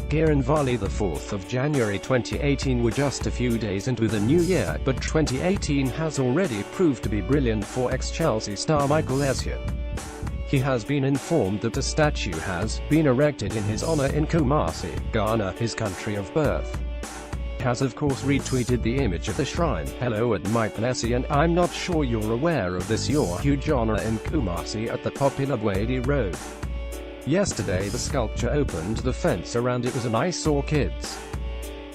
Giranvali. The 4th of January 2018 were just a few days into the new year, but 2018 has already proved to be brilliant for ex-Chelsea star Michael Essien. He has been informed that a statue has been erected in his honor in Kumasi, Ghana, his country of birth. He has of course retweeted the image of the shrine. Hello at Michael Essien. I'm not sure you're aware of this, your huge honor in Kumasi at the popular Wadi Road. Yesterday the sculpture opened the fence around it was an eyesore, kids.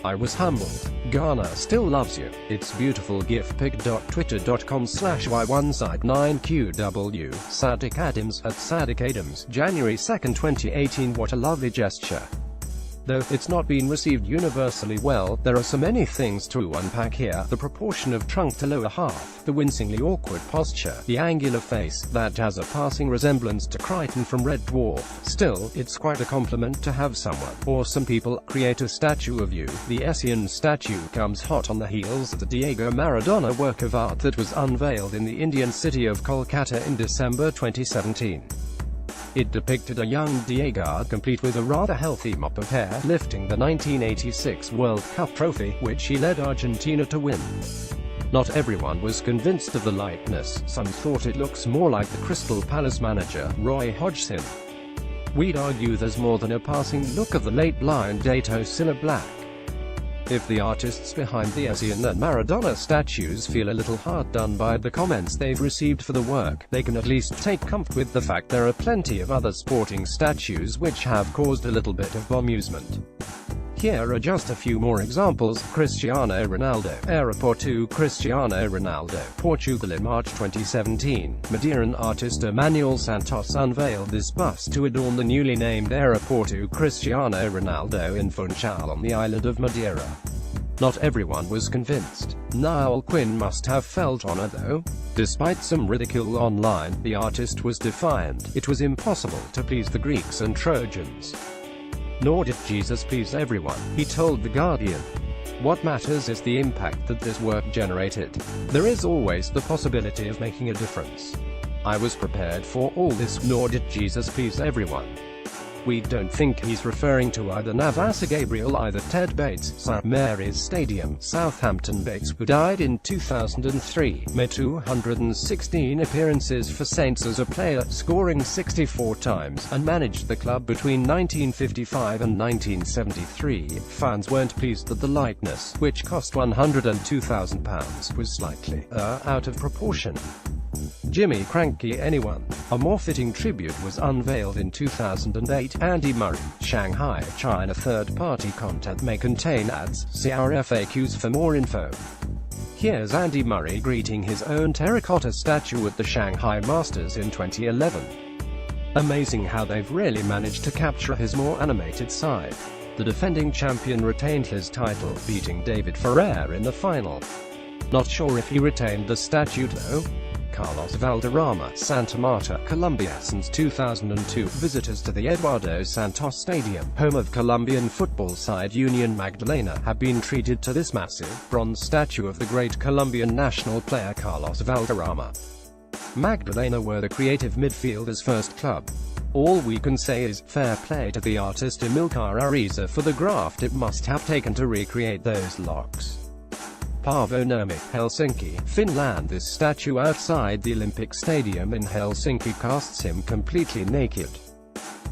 I was humbled. Ghana still loves you. It's beautiful. GIF pic.twitter.com/y1side9qw. Sadiq Adams at Sadiq Adams. January 2, 2018. What a lovely gesture. Though it's not been received universally well, there are so many things to unpack here. The proportion of trunk to lower half, the wincingly awkward posture, the angular face, that has a passing resemblance to Crichton from Red Dwarf. Still, it's quite a compliment to have someone, or some people, create a statue of you. The Essien statue comes hot on the heels of the Diego Maradona work of art that was unveiled in the Indian city of Kolkata in December 2017. It depicted a young Diego, complete with a rather healthy mop of hair, lifting the 1986 World Cup trophy, which he led Argentina to win. Not everyone was convinced of the likeness. Some thought it looks more like the Crystal Palace manager, Roy Hodgson. We'd argue there's more than a passing look of the late blind Dato Silla Black. If the artists behind the Essien and Maradona statues feel a little hard done by the comments they've received for the work, they can at least take comfort with the fact there are plenty of other sporting statues which have caused a little bit of amusement. Here are just a few more examples. Cristiano Ronaldo. Aeroporto Cristiano Ronaldo, Portugal. In March 2017, Madeiran artist Emmanuel Santos unveiled this bust to adorn the newly named Aeroporto Cristiano Ronaldo in Funchal on the island of Madeira. Not everyone was convinced. Niall Quinn must have felt honored though. Despite some ridicule online, the artist was defiant. It was impossible to please the Greeks and Trojans. Nor did Jesus please everyone, he told The Guardian. What matters is the impact that this work generated. There is always the possibility of making a difference. I was prepared for all this, nor did Jesus please everyone. We don't think he's referring to either Navas or Gabriel, either Ted Bates, St Mary's Stadium, Southampton. Bates, who died in 2003, made 216 appearances for Saints as a player, scoring 64 times, and managed the club between 1955 and 1973. Fans weren't pleased that the likeness, which cost £102,000, was slightly out of proportion. Jimmy Cranky Anyone. A more fitting tribute was unveiled in 2008. Andy Murray, Shanghai, China. Third-party content may contain ads. See our FAQs for more info. Here's Andy Murray greeting his own terracotta statue at the Shanghai Masters in 2011. Amazing how they've really managed to capture his more animated side. The defending champion retained his title, beating David Ferrer in the final. Not sure if he retained the statue though. Carlos Valderrama, Santa Marta, Colombia. Since 2002, visitors to the Eduardo Santos Stadium, home of Colombian football side Union Magdalena, have been treated to this massive, bronze statue of the great Colombian national player Carlos Valderrama. Magdalena were the creative midfielder's first club. All we can say is, fair play to the artist Amilcar Ariza for the graft it must have taken to recreate those locks. Paavo-Nurmi, Helsinki, Finland. This statue outside the Olympic Stadium in Helsinki casts him completely naked.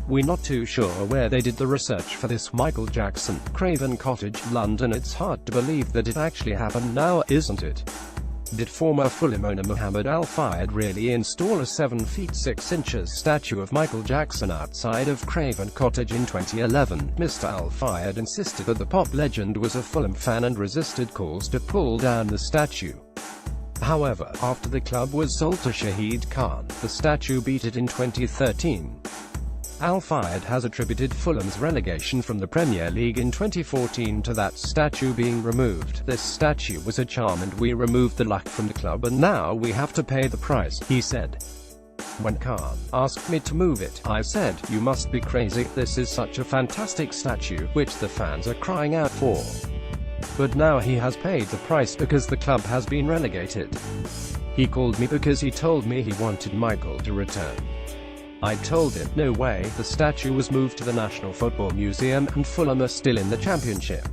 We're not too sure where they did the research for this. Michael Jackson, Craven Cottage, London. It's hard to believe that it actually happened now, isn't it? Did former Fulham owner Mohammed Al Fayed really install a 7 feet 6 inches statue of Michael Jackson outside of Craven Cottage in 2011? Mr. Al Fayed insisted that the pop legend was a Fulham fan and resisted calls to pull down the statue. However, after the club was sold to Shahid Khan, the statue beat it in 2013. Al Fayed has attributed Fulham's relegation from the Premier League in 2014 to that statue being removed. This statue was a charm and we removed the luck from the club and now we have to pay the price, he said. When Khan asked me to move it, I said, you must be crazy, this is such a fantastic statue, which the fans are crying out for. But now he has paid the price because the club has been relegated. He called me because he told me he wanted Michael to return. I told it, no way. The statue was moved to the National Football Museum, and Fulham are still in the Championship.